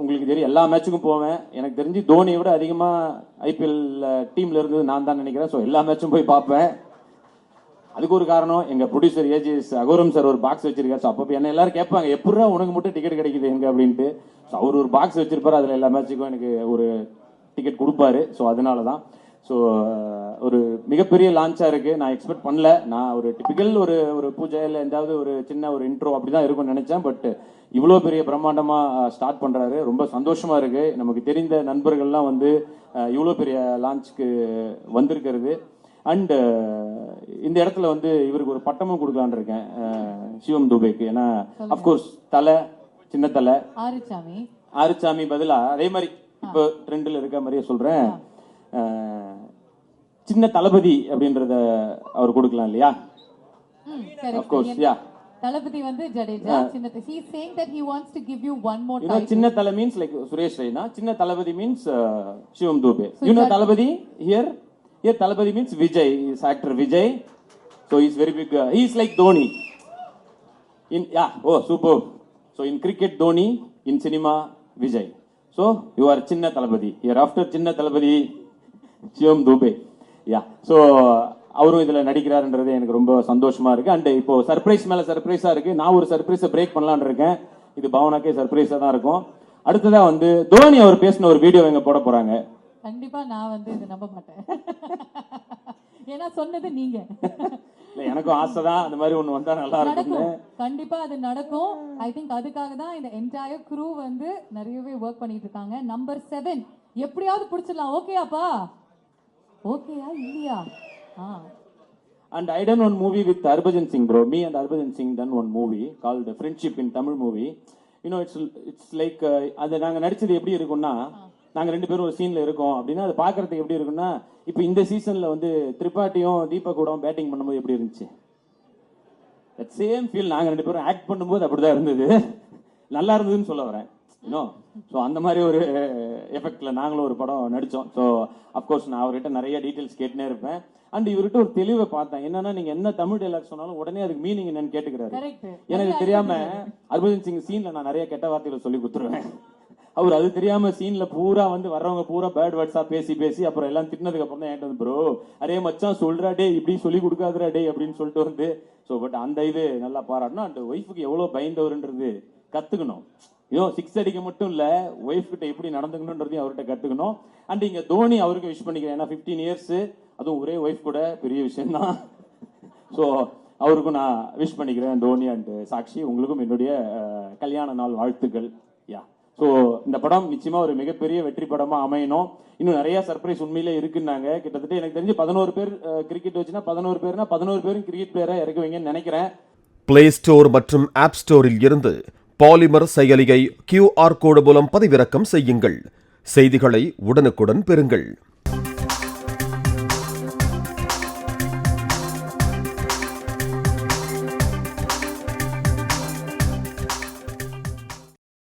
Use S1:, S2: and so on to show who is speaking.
S1: உங்களுக்கு தெரியும், எல்லா மேட்சுக்கும் போவேன். எனக்கு தெரிஞ்சு தோனியை விட அதிகமாக ஐபிஎல் டீமில் இருந்தது நான் தான் நினைக்கிறேன். ஸோ எல்லா மேட்சும் போய் பார்ப்பேன். அதுக்கு ஒரு காரணம், எங்கள் ப்ரொடியூசர் ஏஜிஎஸ் அகோரம் சார் ஒரு பாக்ஸ் வச்சிருக்காரு. ஸோ அப்போ என்ன எல்லாரும் கேட்பாங்க, எப்படா உனக்கு மட்டும் டிக்கெட் கிடைக்குது எங்க அப்படின்ட்டு. ஸோ அவர் ஒரு பாக்ஸ் வச்சிருப்பாரு, அதில் எல்லா மேட்சுக்கும் எனக்கு ஒரு டிக்கெட் கொடுப்பாரு. ஸோ அதனால தான். ஸோ ஒரு மிகப்பெரிய லான்ச்சாக இருக்குது. நான் எக்ஸ்பெக்ட் பண்ணல. நான் ஒரு டிபிக்கல் ஒரு பூஜை இல்லை எந்தாவது ஒரு சின்ன ஒரு இன்ட்ரோ அப்படி தான் இருக்கும்னு நினச்சேன். பட் இவ்வளோ பெரிய பிரம்மாண்டமாக ஸ்டார்ட் பண்ணுறாரு. ரொம்ப சந்தோஷமாக இருக்குது. நமக்கு தெரிந்த நண்பர்கள்லாம் வந்து இவ்வளோ பெரிய லான்ச்சுக்கு வந்திருக்கிறது. அண்ட் இந்த இடத்துல வந்து இவருக்கு ஒரு பட்டமும் கொடுக்கலான்னு இருக்கேன், சிவம் துபேக்கு. ஏன்னா அப்கோர்ஸ் தலை, சின்ன தலை, ஆறுச்சாமி பதிலா அதே மாதிரி இப்போ ட்ரெண்டில் இருக்க மாதிரியே சொல்கிறேன், சின்ன தளபதி அப்படின்றத அவர் கொடுக்கலாம் இல்லையா? அப்கோர்ஸ் யா.
S2: தளபதி வந்து ஜடேஜா, சின்ன he is saying that he wants to give you one more title.
S1: சின்ன தலை means like சுரேஷ் ரெய்னா, சின்ன தளபதி means Sivam Dubey. You know Thalapathy here Thalapathy means Vijay, is actor Vijay. So he is very big, he is like Dhoni in, yeah, oh super. So in cricket Dhoni, in cinema Vijay. So you are சின்ன தளபதி. Here after சின்ன தளபதி சிவம் துபே. யா. So அவரும் இதில் நடிக்கிறாருன்றது எனக்கு ரொம்ப சந்தோஷமா இருக்கு. And இப்போ surprise மேல சர்ப்ரைஸா இருக்கு. நான் ஒரு சர்ப்ரைஸை பிரேக் பண்ணலான்னு இருக்கேன். இது பாவனாக்கே சர்ப்ரைஸா தான் இருக்கும். அடுத்ததா வந்து தோனி அவர் பேசின ஒரு வீடியோ எங்க போட போறாங்க.
S2: கண்டிப்பா நான் வந்து இது நம்ப மாட்டேன். ஏன்னா சொன்னது நீங்க.
S1: எனக்கும் ஆசைதான் அந்த மாதிரி ஒண்ணு வந்தா நல்லா இருக்கும்.
S2: கண்டிப்பா அது நடக்கும். ஐ திங்க் அதுக்காக தான் இந்த என்டையர் க்ரூ வந்து நிறையவே ஒர்க் பண்ணிட்டு இருக்காங்க. நம்பர் 7 எப்படியாவது பிடிச்சிடலாம். ஓகேயாப்பா? ஓகேயா இல்லையா?
S1: And I done one movie with Harbhajan Singh, bro. Me and Harbhajan Singh done one movie called Friendship in Tamil movie. You know, it's like அது நாங்க நடிச்சது எப்படி இருக்கும்னா, நாங்க ரெண்டு பேரும் ஒரு சீன்ல இருக்கோம் அப்படின்னா அது பாக்குறதுக்கு எப்படி இருக்கும்னா, இப்போ இந்த சீசன்ல வந்து திரிபாட்டியும் தீபக் கூடவும் பேட்டிங் பண்ணும்போது எப்படி இருந்துச்சு, that same feel நாங்க ரெண்டு பேரும் ஆக்ட் பண்ணும்போது அப்படிதான் இருந்தது. நல்லா இருந்ததுன்னு சொல்ல வரேன். ஸோ அந்த மாதிரி ஒரு எஃபெக்ட்ல நாங்களும் ஒரு படம் நடிச்சோம். ஸோ அப்கோர்ஸ் நான் அவர்கிட்ட நிறைய டீட்டெயில்ஸ் கேட்டுனே இருப்பேன். அண்ட் இவர்கிட்ட ஒரு தெளிவை பார்த்தேன். என்னன்னா, நீங்க என்ன தமிழ் டைலாக் சொன்னாலும் உடனே அதுக்கு மீனிங் என்னன்னு கேட்டுக்கிறாரு. எனக்கு தெரியாம ஹர்பஜன் சிங் சீன்ல நான் நிறைய கெட்ட வார்த்தைகளை சொல்லி கொடுத்துருவேன். அவர் அது தெரியாம சீன்ல பூரா வந்து வர்றவங்க பூரா பேட் வேர்ட்ஸா பேசி அப்புறம் எல்லாம் திட்டினதுக்கு அப்புறம் தான் என்கிட்ட வந்து, ப்ரோ அரே மச்சான் சொல்றா டே, இப்படி சொல்லி கொடுக்காதுரா டே அப்படின்னு சொல்லிட்டு வந்து. ஸோ பட் அந்த இது நல்லா பாராட்டணும். அண்ட் ஒய்ஃபுக்கு எவ்வளவு பயந்தவருன்றது கத்துக்கணும். 6 அடிக்க மட்டும் இல்ல, ஒய்ஃப் கிட்ட எப்படி நடந்துக்கணும்ன்றதையும் அவர்கிட்ட கத்துக்கணும். அண்ட் இங்க தோனி அவருக்கு விஷ் பண்ணிக்கிறேன். ஏன்னா 15 இயர்ஸ், அதுவும் ஒரே ஒய்ஃப் கூட பெரிய விஷயம் தான். ஸோ அவருக்கும் நான் விஷ் பண்ணிக்கிறேன். தோனி அண்ட் சாக்ஷி, உங்களுக்கும் என்னுடைய கல்யாண நாள் வாழ்த்துக்கள். யா. ஸோ இந்த படம் நிச்சயமா ஒரு மிகப்பெரிய வெற்றி படமா அமையணும். இன்னும் நிறைய சர்ப்ரைஸ் உண்மையிலே இருக்குன்னாங்க. கிட்டத்தட்ட எனக்கு தெரிஞ்சு 11 பேர் கிரிக்கெட் வச்சுன்னா 11 பேர்னா 11 பேரும் கிரிக்கெட் பிளேயரா இறக்குவீங்கன்னு நினைக்கிறேன்.
S3: பிளே ஸ்டோர் மற்றும் ஆப் ஸ்டோரில் இருந்து பாலிமர் செயலியை QR கோடு மூலம் பதிவிறக்கம் செய்யுங்கள். செய்திகளை உடனுக்குடன் பெறுங்கள்.